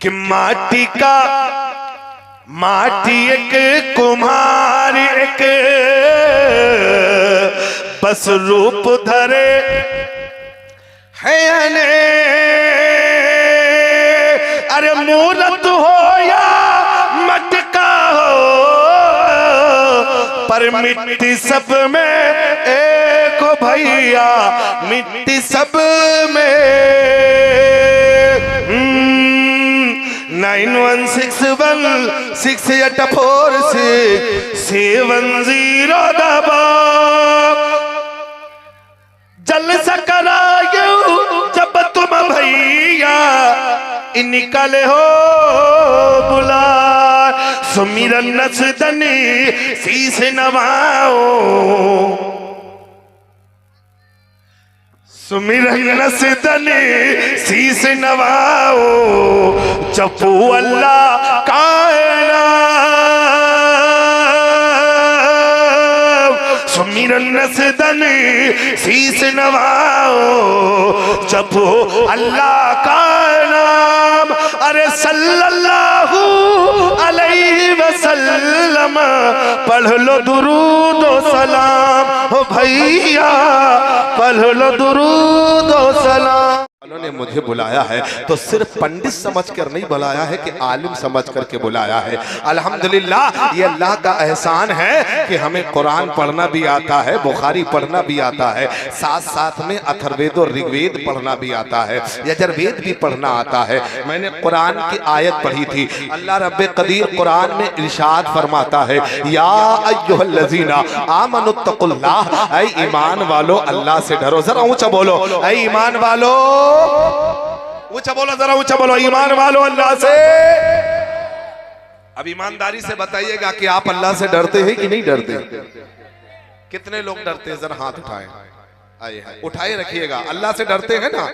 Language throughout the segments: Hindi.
कि माटी का माटी एक कुम्हार एक बस रूप धरे है अने अरे मूरत हो या मटका हो पर मिट्टी सब में एक हो भैया मिट्टी सब में 9161684670 दबा जल सकरायो जब तुम भैया निकले हो बुला सुमिरन नसदनी शीस नवाओ सुमिरन नसदनी शीस नवाओ जपू अल्लाह कायना सुमिरन नसदनी शीस नवाओ जपू अल्लाह का नाम अरे सल्लल्लाहु अलैहि वसल्लम पढ़ लो दुरूद व सलाम हो भैया पढ़ लो दुरूद व सलाम। उन्होंने मुझे बुलाया है तो सिर्फ पंडित समझकर नहीं बुलाया है कि आलिम समझ करके बुलाया है। अल्हम्दुलिल्लाह ये अल्लाह का एहसान है कि हमें कुरान पढ़ना भी आता है, बुखारी पढ़ना भी आता है, साथ साथ में अथर्ववेद और ऋग्वेद पढ़ना भी आता है, यजुर्वेद भी पढ़ना आता है। मैंने कुरान की आयत पढ़ी थी, अल्लाह रब्बे कदीर कुरान में इरशाद फरमाता है या अय्युहल्लज़ीना आमनुत्तकुल्लाह, ऐ ईमान वालो अल्लाह से डरो। जरा ऊंचा बोलो ऐ ईमान वालो, ऊंचा बोलो, जरा ऊंचा बोलो, ईमान वालो अल्लाह से। अब ईमानदारी से बताइएगा कि आप अल्लाह से डरते हैं कि नहीं डरते? कितने लोग डरते हैं? जरा हाथ उठाएं, उठाए रखिएगा। अल्लाह से डरते हैं ना,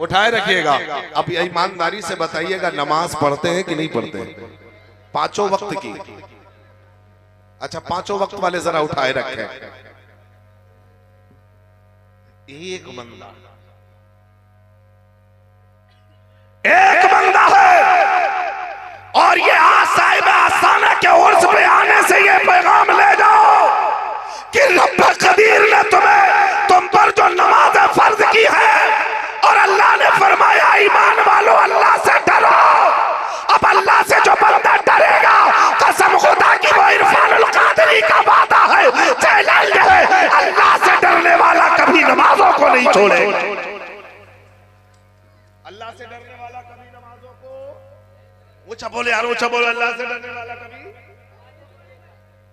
उठाए रखिएगा। अब ईमानदारी से बताइएगा नमाज पढ़ते हैं कि नहीं पढ़ते? पांचों वक्त की। अच्छा पांचों वक्त वाले जरा उठाए रखें। एक बंदा है और ये साहिब आस्थाना के उर्स पे आने से ये पैगाम ले जाओ कि रब कदीर ने तुम पर जो नमाज फर्ज की है और अल्लाह ने फरमाया ईमान वालों अल्लाह से डरो। अब अल्लाह से जो बंदा डरेगा, कसम खुदा की वो इरफानुल कादरी का वादा है, चैलेंज है, अल्लाह से डरने वाला कभी नमाजों को नहीं छोड़ेगा। अल्लाह से डरने वाला कभी नमाजों को, ऊंचा बोले यार, ऊंचा बोले, अल्लाह से डरने वाला कभी।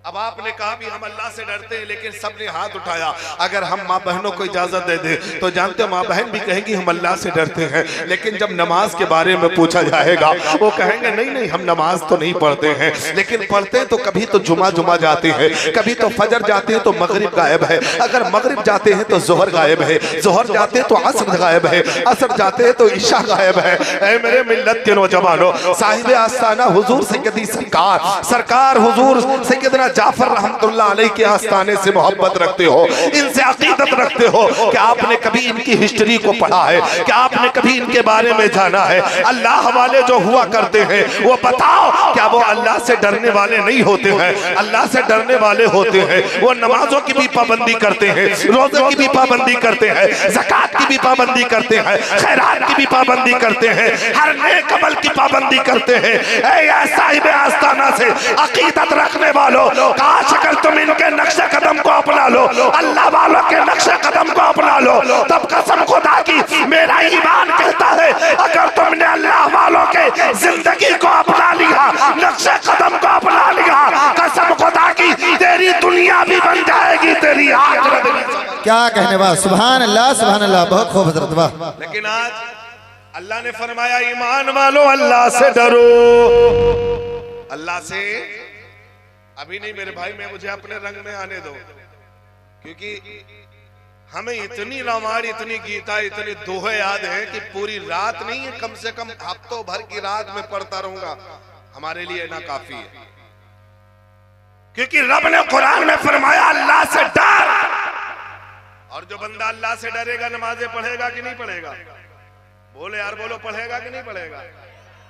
अब आपने कहा भी हम अल्लाह से डरते हैं, लेकिन सबने हाथ उठाया। अगर हम माँ बहनों को इजाजत दे दें तो जानते माँ बहन भी कहेंगी हम अल्लाह से डरते हैं, लेकिन जब नमाज के बारे में पूछा जाएगा वो कहेंगे नहीं नहीं हम नमाज तो नहीं पढ़ते हैं, लेकिन पढ़ते हैं तो कभी तो जुमा जाते हैं, कभी तो फजर जाते हैं तो मगरिब गायब है, अगर मगरिब जाते हैं तो जोहर गायब है, जोहर जाते हैं तो असर गायब है, असर जाते हैं तो ईशा गायब है। ऐ मेरे मिल्लत के नौजवानों, साहिब आस्थाना हुजूर सैयदी सरकार हुजूर सैयदना जाफर रहमतुल्लाह अलैह के आस्थाने से मोहब्बत रखते हो, इनसे अकीदत रखते हो, कि आपने कभी इनकी हिस्ट्री को पढ़ा है, कि आपने कभी इनके बारे में जाना है? अल्लाह वाले जो हुआ करते हैं वो बताओ क्या वो अल्लाह से डरने वाले नहीं होते हैं? अल्लाह से डरने वाले होते हैं, वो नमाजों की भी पाबंदी करते हैं, रोजे की भी पाबंदी करते हैं, ज़कात की भी पाबंदी करते हैं, खैरात की भी पाबंदी करते हैं, हर नेक अमल की पाबंदी करते हैं। ऐ साहिब आस्थाना से अकीदत रखने वालों, काश अगर तुम इनके नक्शे कदम को अपना लो, अल्लाह वालों के नक्शे कदम को अपना लो, तब कसम खुदा की मेरा ईमान कहता है अगर तुमने अल्लाह वालों के जिंदगी को अपना लिया, नक्शे कदम को अपना लिया, कसम खुदा की तेरी दुनिया भी बन जाएगी, तेरी आखिरत भी। क्या कहने वाह, सुभान अल्लाह, बहुत खूब हज़रत वाह। लेकिन आज अल्लाह ने फरमाया ईमान वालों अल्लाह से डरो, अल्लाह से। अभी नहीं मेरे भाई, मैं मुझे अपने रंग में आने दो, क्योंकि हमें इतनी रामायण, इतनी गीता, इतनी दोहे याद है कि पूरी रात नहीं है, कम से कम हफ्तों भर की रात में पढ़ता रहूंगा, हमारे लिए ना काफी है। क्योंकि रब ने कुरान में फरमाया अल्लाह से डर, और जो बंदा अल्लाह से डरेगा नमाजें पढ़ेगा कि नहीं पढ़ेगा? बोले यार बोलो, पढ़ेगा कि नहीं पढ़ेगा?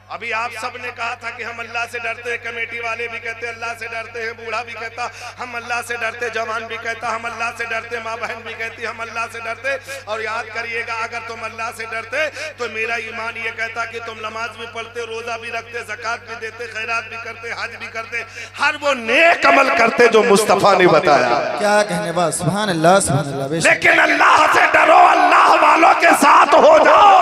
अभी आप सब ने कहा था कि हम अल्लाह से डरते हैं, कमेटी वाले भी कहते अल्लाह से डरते हैं, बूढ़ा भी कहता हम अल्लाह से डरते, जवान भी कहता हम अल्लाह से डरते, माँ बहन भी कहती हम अल्लाह से डरते। और याद करिएगा, अगर तुम अल्लाह से डरते तो मेरा ईमान ये कहता कि तुम नमाज भी पढ़ते, रोजा भी रखते, ज़कात भी देते, खैरात भी करते, हज भी करते, हर वो नेक अमल करते जो मुस्तफा ने बताया। क्या कहने बात, सुभान अल्लाह सुभान अल्लाह। लेकिन अल्लाह से डरो, अल्लाह वालों के साथ हो जाओ।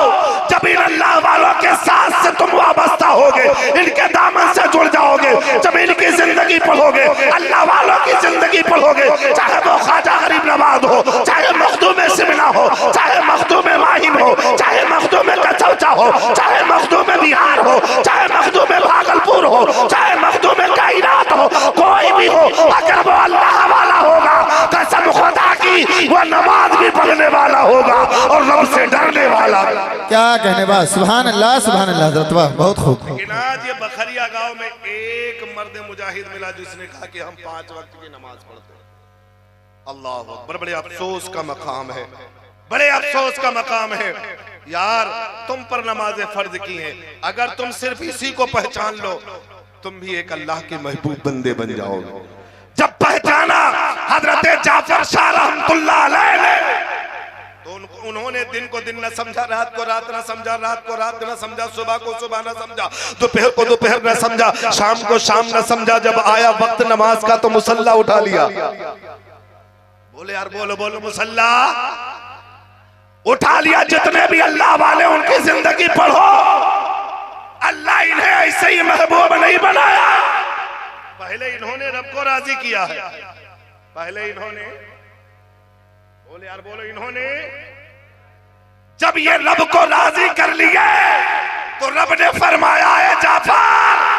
जब इन अल्लाह वालों के साथ से तुम वाबस्ता होगे, इनके दामन से जुड़ जाओगे, जब इनकी जिंदगी पढ़ोगे, अल्लाह वालों की जिंदगी पढ़ोगे, चाहे वो ख्वाजा गरीब नवाज हो, चाहे मखदूम सिमना हो, चाहे मखदूम माहिम हो, चाहे मखदूम कचौचा हो, चाहे मखदूम बिहार हो, चाहे मखदूम भागलपुर हो, चाहे मखदूम कायनात हो, कोई भी हो, अगर वो अल्लाह वाला होगा, कसम खुदा की वो नमाज भी पढ़ने वाला होगा और रब से डरने वाला। क्या कहने बात, सुभान अल्लाह सुभान अल्लाह। हज़रत वाह, बहुत खूब। लेकिन आज ये बखरिया गांव में एक मर्द मुजाहिद मिला जिसने कहा कि हम 5 वक्त की नमाज पढ़ते हैं। अल्लाह अकबर, बड़े अफसोस का मकाम है, बड़े अफसोस का मकाम है यार। तुम पर नमाजें फर्ज की हैं, अगर तुम सिर्फ इसी को पहचान लो तुम भी एक अल्लाह के महबूब बंदे बन जाओगे। जब पहचाना हजरत जाफर शाह रहमतुल्लाह अलैह ने, तो उन्होंने दिन को दिन न समझा, रात को रात न समझा, रात को रात न समझा, सुबह को सुबह न समझा, दोपहर को दोपहर न समझा, शाम को शाम न समझा। जब आया वक्त नमाज का तो मुसल्ला उठा लिया। बोले यार, बोलो बोलो, मुसल्ला उठा लिया। जितने भी अल्लाह वाले उनकी जिंदगी पढ़ो, अल्लाह इन्हें ऐसे ही महबूब नहीं बनाया। पहले इन्होंने रब को राजी किया है, पहले इन्होंने, बोले यार बोलो, इन्होंने जब ये रब को राजी कर लिए तो रब ने फरमाया है जाफर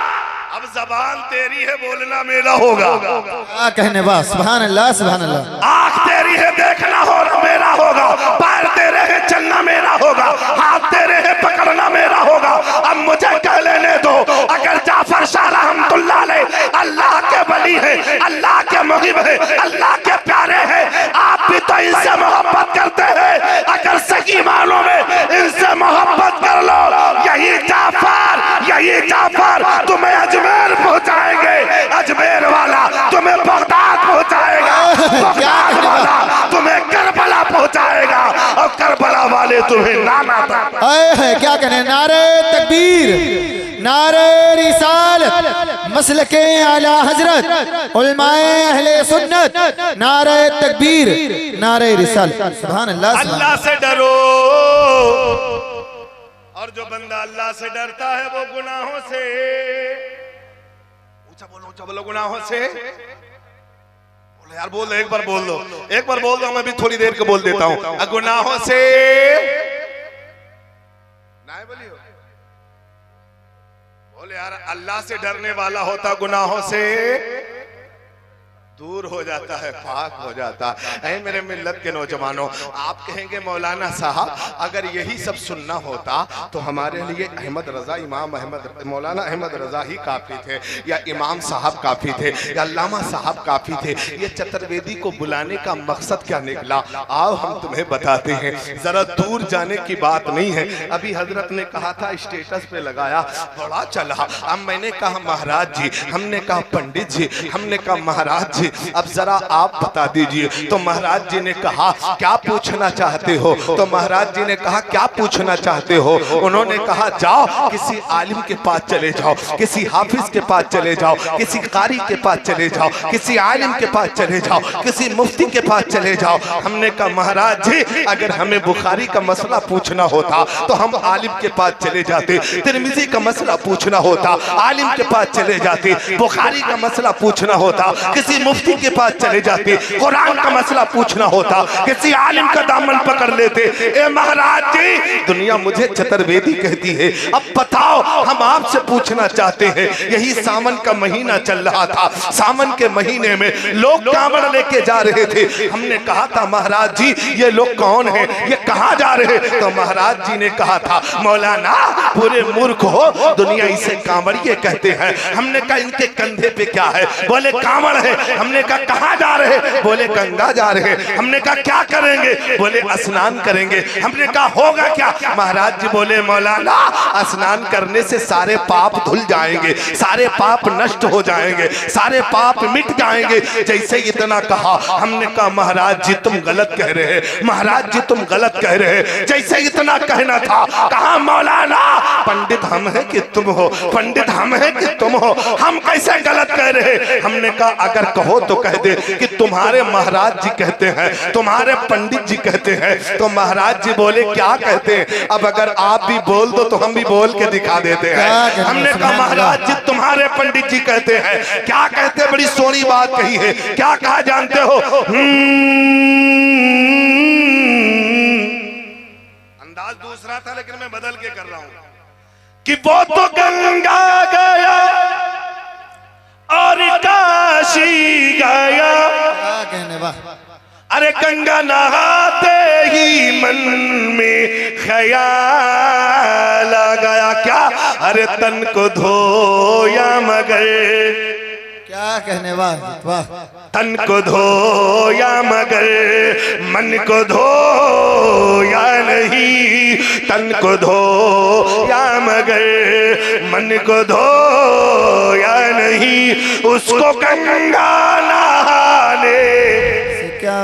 अब जबान तेरी है, बोलना मेरा होगा। क्या कहने बात, सुभान अल्लाह सुभान अल्लाह। आँख तेरी है, देखना होना मेरा होगा, पैर तेरे है, चलना मेरा होगा, हाथ तेरे है, पकड़ना मेरा होगा। अब मुझे कह लेने दो, अगर जाफर शाह रहमतुल्लाह अलैह अल्लाह के वली है, अल्लाह के मुहिब है, अल्लाह के प्यारे हैं, आप भी तो इनसे मोहब्बत करते हैं, अगर सही मानों में इनसे मोहब्बत कर लो। यही जाफर तुम्हें अजमेर पहुंचाएंगे, अजमेर वाला तुम्हें बगदाद पहुंचाएगा, बगदाद वाला तुम्हें करबला पहुंचाएगा और करबला वाले तुम्हें नाना तक। क्या कहने, नारे तकबीर, नारे रिसालत, मसलके आला हजरत, उलमाए अहले सुन्नत, नारे तकबीर, नारे रिसालत। सुभान अल्लाह। अल्लाह से डरो, और जो बंदा अल्लाह से डरता है वो गुनाहों से, ऊंचा बोलो, गुनाहों से। बोलो यार, बोल दो, एक बार बोल दो, एक बार बोल दो, मैं भी थोड़ी देर के बोल देता हूं। गुनाहों से नहीं बोलियो, बोले यार, अल्लाह से डरने वाला होता गुनाहों से दूर हो जाता है, पाक हो जाता है। मेरे मिल्लत के नौजवानों, आप कहेंगे मौलाना साहब अगर यही सब सुनना होता तो हमारे लिए अहमद रजा, इमाम अहमद, मौलाना अहमद रजा ही काफी थे, या इमाम साहब काफी थे, या अल्लामा साहब काफी थे। ये चतुर्वेदी को बुलाने का मकसद क्या निकला, आओ हम तुम्हें बताते हैं। जरा दूर जाने की बात नहीं है। अभी हजरत ने कहा था, स्टेटस पे लगाया, बड़ा चला। अब मैंने कहा महाराज जी, हमने कहा पंडित जी, हमने कहा महाराज जी, अब जरा आप बता दीजिए। तो महाराज जी ने कहा क्या पूछना चाहते हो, तो महाराज जी ने कहा क्या पूछना चाहते हो। उन्होंने कहा जाओ किसी आलिम के पास चले जाओ, किसी हाफिज के पास चले जाओ, किसी कारी के पास चले जाओ, किसी आलिम के पास चले जाओ, किसी मुफ्ती के पास चले जाओ। हमने कहा महाराज जी अगर हमें बुखारी का मसला पूछना होता तो हम आलिम के पास चले जाते, तिरमिजी का मसला पूछना होता आलिम के पास चले जाते, बुखारी का मसला पूछना होता किसी मुफ्ती के पास चले जाते, कुरान का मसला पूछना होता किसी आलिम का दामन पकड़ लेते। ए महाराज जी, दुनिया मुझे चतुर्वेदी कहती है, अब बताओ हम आपसे पूछना चाहते हैं। यही सावन का महीना चल रहा था, सावन के महीने में लोग कांवड़ लेके जा रहे थे। हमने कहा था महाराज जी ये लोग कौन हैं, ये कहाँ जा रहे हैं। तो महाराज जी ने कहा था मौलाना पूरे मूर्ख हो, दुनिया इसे कांवड़िए कहते हैं। हमने कहा इनके कंधे पे क्या है? बोले कांवड़ है। हमने कहा कहाँ जा रहे? बोले गंगा जा रहे। हमने कहा क्या करेंगे? बोले स्नान करेंगे। हमने कहा होगा क्या? महाराज जी बोले मौलाना स्नान करने से सारे पाप धुल जाएंगे, सारे पाप नष्ट हो जाएंगे, सारे पाप मिट जाएंगे। जैसे इतना कहा हमने कहा महाराज जी तुम गलत कह रहे हैं, महाराज जी तुम गलत कह रहे हैं। जैसे इतना कहना था कहा मौलाना पंडित हम हैं कि तुम हो, पंडित हम हैं कि तुम हो, हम कैसे गलत कह रहे हैं? हमने कहा अगर कहो तो कह दे कि तुम्हारे महाराज जी कहते हैं, तुम्हारे पंडित जी कहते हैं। तो महाराज जी बोले क्या कहते हैं? अब अगर आप भी बोल दो तो हम भी बोल के दिखा देते हैं। हमने कहा महाराज जी तुम्हारे पंडित जी कहते हैं। क्या कहते? बड़ी सोनी बात कही है। क्या कहा जानते हो? अंदाज दूसरा था लेकिन मैं बदल के कर रहा हूं कि वो तो गंगा गया और काशी गया। क्या कहने वाह। अरे गंगा नहाते ही मन में ख्याल आ गया। क्या? अरे तन को धोया मगर, क्या कहने वाह वाह। तन को धोया मगर मन को धोया नहीं, तन को धोया मगर मन को धोया नहीं। उसको गंगा नहाने क्या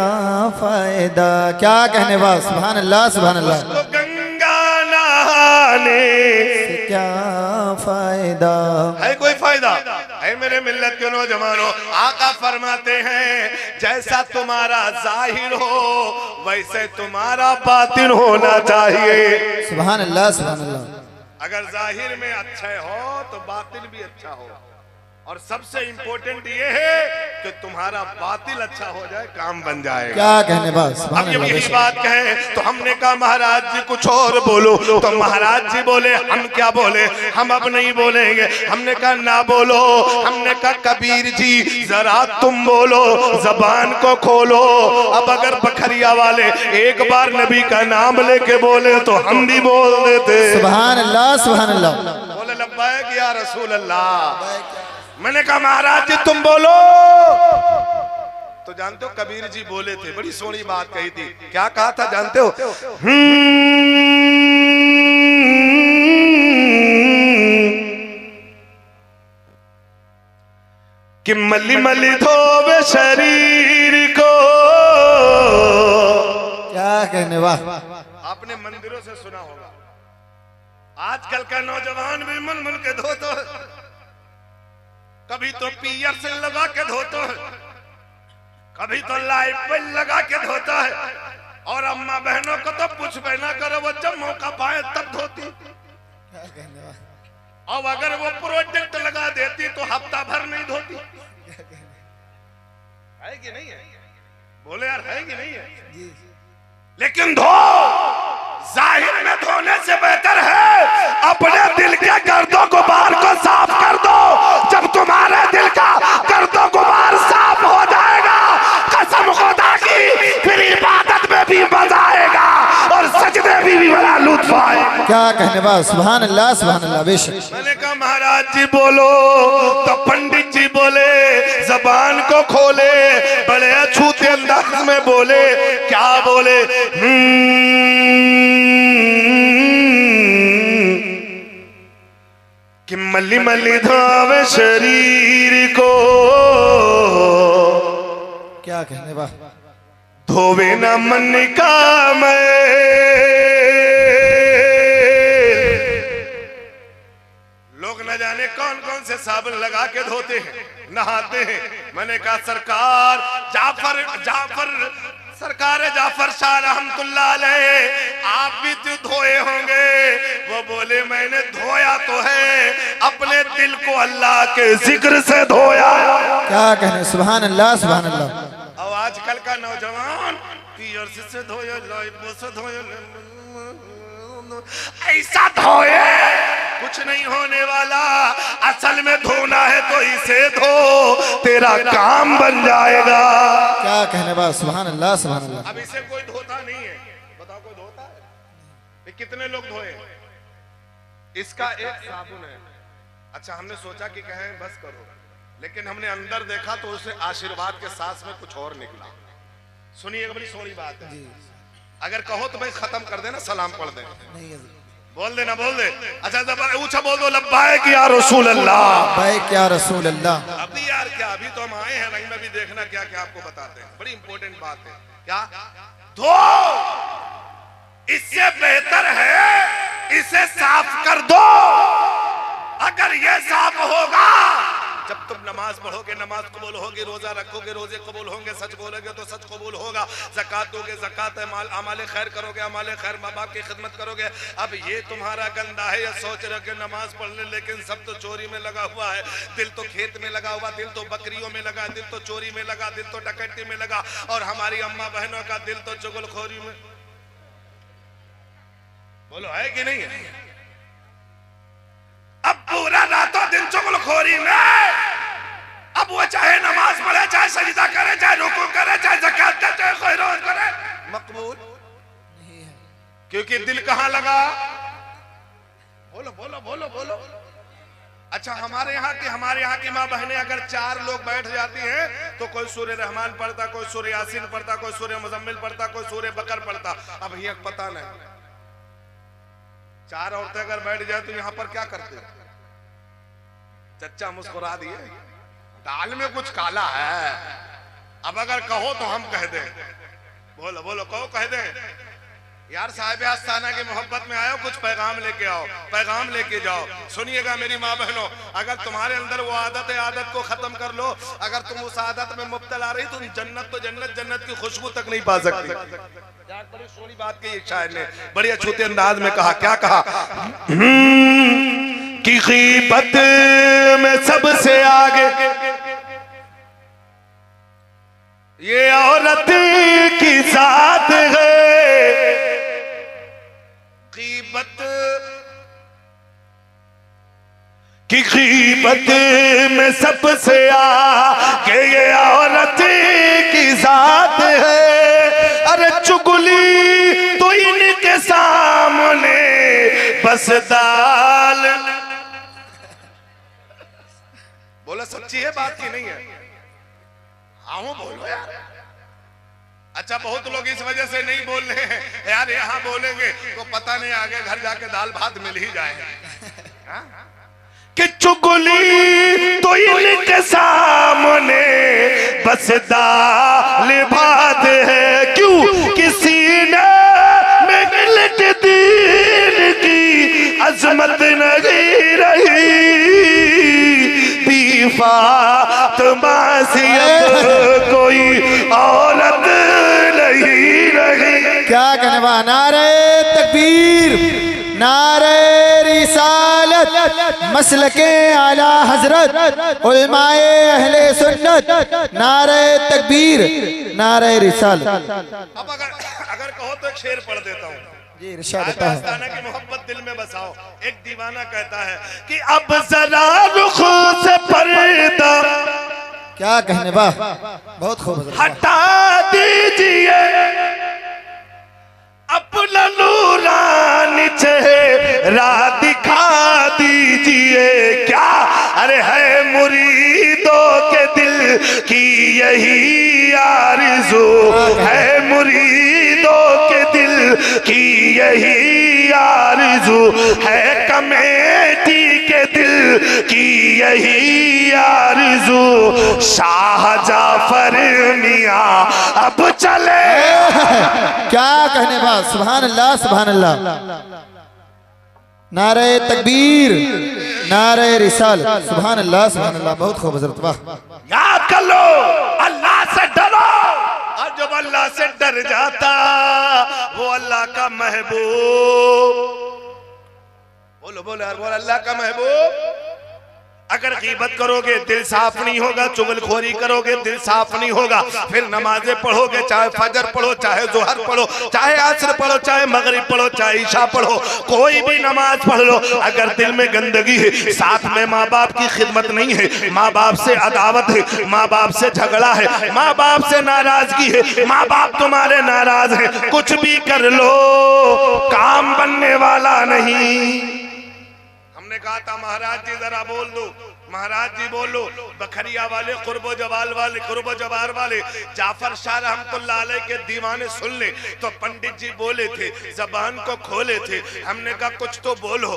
फायदा। क्या कहने वाह। सुभान अल्लाह सुभान अल्लाह। उसको गंगा नहाने क्या फायदा। है कोई फायदा? है मेरे मिल्लत के नौजवानों, आका फरमाते हैं जैसा तुम्हारा जाहिर हो वैसे तुम्हारा बातिन होना चाहिए। सुभान अल्लाह सुभान अल्लाह। अगर जाहिर में अच्छा हो तो बातिन भी अच्छा हो, और सबसे इंपॉर्टेंट ये है कि तुम्हारा बातिल अच्छा हो जाए, काम बन जाएगा। क्या कहने बात। सुभान अब जब अल्लाह। यही बात कहे तो हमने कहा महाराज जी कुछ और बोलो। तो महाराज जी बोले हम क्या बोले? हम अब नहीं बोलेंगे। हमने कहा ना बोलो। हमने कहा कबीर जी जरा तुम बोलो, जबान को खोलो। अब अगर बखरिया वाले एक बार नबी का नाम लेके बोले तो हम भी बोल देते सुभान अल्लाह सुभान अल्लाह। बोले लब्बैक या रसूल अल्लाह। मैंने कहा महाराज जी तुम बोलो। तो जानते हो कबीर जी बोले थे, बड़ी सोनी बात कही थी। क्या कहा था जानते हो? कि मली मली धोवे शरीर को। क्या कहने वाह। आपने मंदिरों से सुना होगा, आजकल का नौजवान भी मन मन के धोते, कभी तो पियर से लगा के धोता है, कभी तो लाइफ लगा के धोता है। और अम्मा बहनों को तो कुछ बहना करो, वो जब मौका पाए तब धोती। और अगर वो प्रोजेक्ट लगा देती तो हफ्ता भर नहीं धोती। है कि नहीं है? बोले यार है कि नहीं है? लेकिन धो, जाहिर में धोने से बेहतर है अपने दिल के गर्दों गुबार को साफ कर दो। जब तुम्हारे दिल का गर्दों गुबार साफ हो जाएगा, कसम खुदा की, फिर इबादत में भी मजा आएगा और सजदे में भी बड़ा लुत्फ आएगा। क्या कहने वाह। सुभान अल्लाह सुभान अल्लाह। बेशक। मैंने कहा महाराज जी बोलो। तो पंडित जी बोले जबान को खोले, बड़े अछूते अंदाज में बोले। क्या बोले? कि मली मली धोवे शरीर को। क्या कहने वाह। धोवे ना मन का मैं, लोग न जाने कौन कौन से साबुन लगा के धोते हैं, नहाते हैं। मैंने कहा सरकार जाफर शाह रहमतुल्लाह अलैह आप भी तो धोए होंगे। वो बोले मैंने धोया तो है, अपने दिल को अल्लाह के जिक्र से धोया। क्या कहने। सुभान अल्लाह सुभान अल्लाह। और आजकल का नौजवान पियर से धोए, लाइफ से धोए, ऐसा धोए कुछ नहीं होने वाला। असल में धोना है तो इसे धो, तेरा काम बन जाएगा। क्या कहने वाह। सुभान अल्लाह सुभान अल्लाह। अब इसे कोई धोता नहीं है, बताओ कोई धोता है? कितने लोग धोए? इसका एक साबुन है। अच्छा, हमने सोचा कि कहें बस करो, लेकिन हमने अंदर देखा तो उसे आशीर्वाद के सांस में कुछ और निकला। सुनिए, बड़ी सोनी बात है। अगर कहो तो भाई खत्म कर देना, सलाम पढ़ दे, बोल देना, बोल दे। अच्छा, जब ऊंचा बोल दो, लब्बाइक या रसूल अल्लाह, लब्बाइक या रसूल अल्लाह। अभी यार क्या, अभी तो हम आए हैं रंग में, भी देखना क्या क्या आपको बताते हैं। बड़ी इंपॉर्टेंट बात है। क्या धो, इससे बेहतर है इसे साफ कर दो। अगर ये साफ होगा, जब तुम नमाज पढ़ोगे नमाज कबूल होगी, रोजा रखोगे रोजे कबूल होंगे, सच बोलोगे तो सच कबूल होगा, ज़कात दोगे ज़कात है, अमाले खैर करोगे अमाले खैर, माँ बाप की खिदमत करोगे। अब ये तुम्हारा गंदा है, ये सोच रहे कि नमाज पढ़ ले, लेकिन सब तो चोरी में लगा हुआ है। दिल तो खेत में लगा हुआ, दिल तो बकरियों में लगा, दिल तो चोरी में लगा, दिल तो डकैती में लगा, और हमारी अम्मा बहनों का दिल तो चुगलखोरी में। बोलो है कि नहीं है? अब पूरा रातों दिन चुगलखोरी में, अब वो चाहे नमाज पढ़े, चाहे सजदा करे, चाहे रुकू करे, चाहे ज़कात दे, चाहे खैरात करे, मकबूल नहीं है। क्योंकि दिल कहां लगा? बोलो बोलो बोलो बोलो। अच्छा, हमारे यहाँ की माँ बहनें अगर 4 लोग बैठ जाती हैं तो कोई सूर्य रहमान पढ़ता, कोई सूर्य यासीन पढ़ता, कोई सूर्य मुजम्मिल पढ़ता, कोई सूर्य बकर पढ़ता। अब ये पता नहीं, 4 औरतें अगर बैठ जाए तो यहाँ पर क्या करते? चच्चा मुस्कुरा दिए, दाल में कुछ काला है। अब अगर कहो तो हम कह दें, बोलो बोलो, कहो कह दें यार साहिब आस्ताना की मोहब्बत में आयो, कुछ पैगाम लेके आओ, पैगाम लेके जाओ। सुनिएगा मेरी माँ बहनों, अगर तुम्हारे अंदर वो आदत है, आदत को खत्म कर लो। अगर तुम उस आदत में मुब्तला रही, तुम जन्नत तो जन्नत, जन्नत की खुशबू तक नहीं पा सकती। बड़ी सोनी बात की शायर ने बड़ी अछूते अंदाज में कहा। क्या कहा? कि गीबत में सबसे आगे ये औरत की जात है। कि गीबत में सबसे आगे ये औरत की जात है। अरे चुगली तो इनके सामने बस दाल। बोला सच्ची है बात की नहीं है? हाँ बोलो यार। अच्छा, बहुत लोग इस वजह से नहीं बोल रहे हैं यार, यहाँ बोलेंगे तो पता नहीं आगे घर जाके दाल भात मिल ही जाए। कि चुगली तो इनके सामने बस दाल भात है। क्यों? किसी ने में गिलट दीन की अजमत नहीं रही, फातिमा से कोई औरत नहीं रही। क्या कहने वाला? नारे तकबीर, नारे रिसालत, मसलके आला हजरत, उलमाए अहले सुन्नत, नारे तकबीर, नारे रिसालत। अब अगर कहो तो एक शेर पढ़ देता हूँ जी, इरशाद होता है। आस्ताना की मोहब्बत दिल में बसाओ। एक दीवाना कहता है कि अब जरा रुख से पर्दा, क्या कहने, वाह, बहुत खूब, हटा दीजिए अपना नूरानी चेहरा दिखा दीजिए। क्या? अरे है मुरीदों के दिल की यही आरज़ू, है मुरीदों के दिल की यही आरज़ू, है कमेटी के दिल की यही आरज़ू। शाह जाफर मियां अब चले। क्या कहने बा? सुभान अल्लाह, सुभान अल्लाह। नारे तकबीर, नारे रिसालत, सुभान अल्लाह, सुभान अल्लाह, बहुत खूब हज़रत, वाह। याद कर लो, अल्लाह से डरो, और जब अल्लाह से डर जाता वो अल्लाह का महबूब। बोलो बोलो यार, बोलो अल्लाह का महबूब। अगर गीबत करोगे दिल साफ नहीं होगा, चुगलखोरी करोगे दिल साफ नहीं होगा, फिर नमाजें पढ़ोगे, चाहे फजर पढ़ो, चाहे जोहर पढ़ो, चाहे असर पढ़ो, चाहे मगरिब पढ़ो, चाहे ईशा पढ़ो, कोई भी नमाज पढ़ लो, अगर दिल में गंदगी है, साथ में माँ बाप की खिदमत नहीं है, माँ बाप से अदावत है, माँ बाप से झगड़ा है, माँ बाप से नाराजगी है, माँ बाप तुम्हारे नाराज है, कुछ भी कर लो काम बनने वाला नहीं। हमने कहा था महाराज जी जरा बोल दो, महाराज जी बोलो। बखरिया वाले, कुर्बो जवाल वाले, कुर्बो जवार वाले जाफर शाह रहमतुल्लाह अलैह के दीवाने सुन ले तो पंडित जी बोले थे, जबान को खोले थे। हमने कहा कुछ तो बोलो।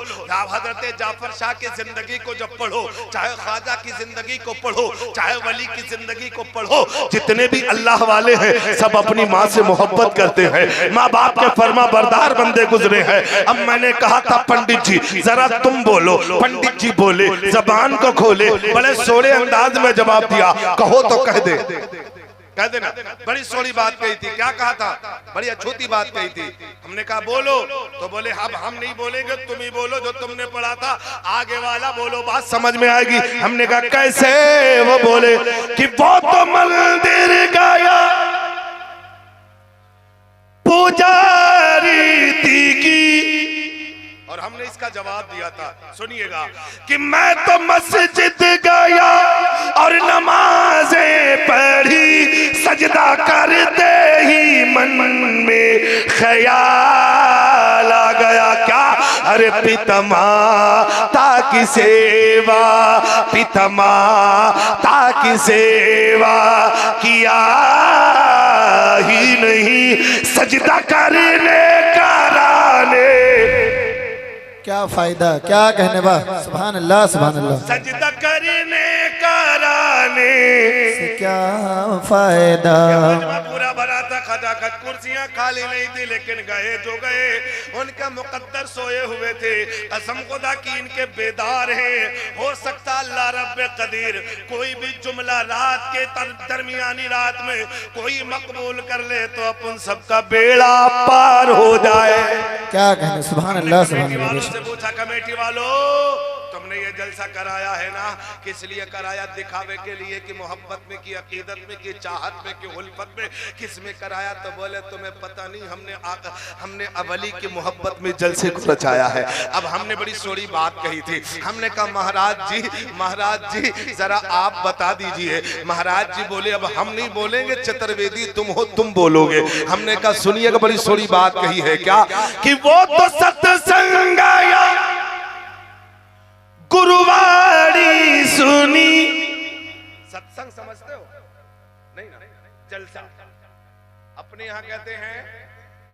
हजरत जाफर शाह की जिंदगी को जब पढ़ो, चाहे ख्वाजा की जिंदगी को पढ़ो, चाहे वली की जिंदगी को पढ़ो, जितने भी अल्लाह वाले हैं सब अपनी माँ से मोहब्बत करते हैं, माँ बाप के फर्मा बरदार बंदे गुजरे हैं। अब मैंने कहा था पंडित जी जरा तुम बोलो। पंडित जी बोले, जबान को खोले, बड़े सोड़े अंदाज में जवाब दिया, कहो तो कह दे, कह देना। बड़ी सोड़ी बात कही थी। क्या कहा था? बड़ी अछूती बात कही थी। हमने कहा बोलो, तो बोले अब हम नहीं बोलेंगे, तुम ही बोलो जो तुमने पढ़ा था, आगे वाला बोलो, बात समझ में आएगी। हमने कहा कैसे? वो बोले कि वो तो मंदिर गया पुजारी की, और हमने इसका जवाब दिया था, सुनिएगा, कि मैं तो मस्जिद गया और नमाजें पढ़ी, सजदा करते ही मन में ख्याल आ गया। क्या? अरे पिता माता की सेवा, पिता माता की सेवा किया ही नहीं, सजदा करने कराने। क्या फायदा, क्या कहने बा, सुभान अल्लाह सुभान अल्लाह। सजदा करने कराने से क्या फायदा। पूरा भरा था, खचाखच कुर्सियां खाली नहीं थी, लेकिन गए जो गए उनका मुकद्दर सोए हुए थे। कसम खुदा की इनके बेदार हैं। हो सकता अल्लाह रब्बे कदीर कोई भी जुमला रात के दरमियानी रात में कोई मकबूल कर ले तो अपन सबका बेड़ा पार हो जाए। क्या कहने, सुभान अल्लाह सुभान अल्लाह। से पूछा कमेटी वालों, तुमने ये जलसा कराया है ना, किस लिए कराया? दिखावे के लिए कि मोहब्बत में, कि अकीदत में, कि चाहत में, कि उल्फत में, किस में कराया? तो बोले तुम्हें पता नहीं, हमने अवली की मोहब्बत में जलसे को रचाया है। अब हमने बड़ी सोड़ी बात कही थी। हमने कहा महाराज जी जरा आप बता दीजिए। महाराज जी बोले अब हम नहीं बोलेंगे, चतुर्वेदी तुम हो, तुम बोलोगे। हमने कहा सुनिएगा, बड़ी सोड़ी बात कही है। क्या? कि वो तो सत्संग आया गुरुवारी सुनी। सत्संग समझते हो? नहीं ना, जलसा। अपने यहाँ कहते हैं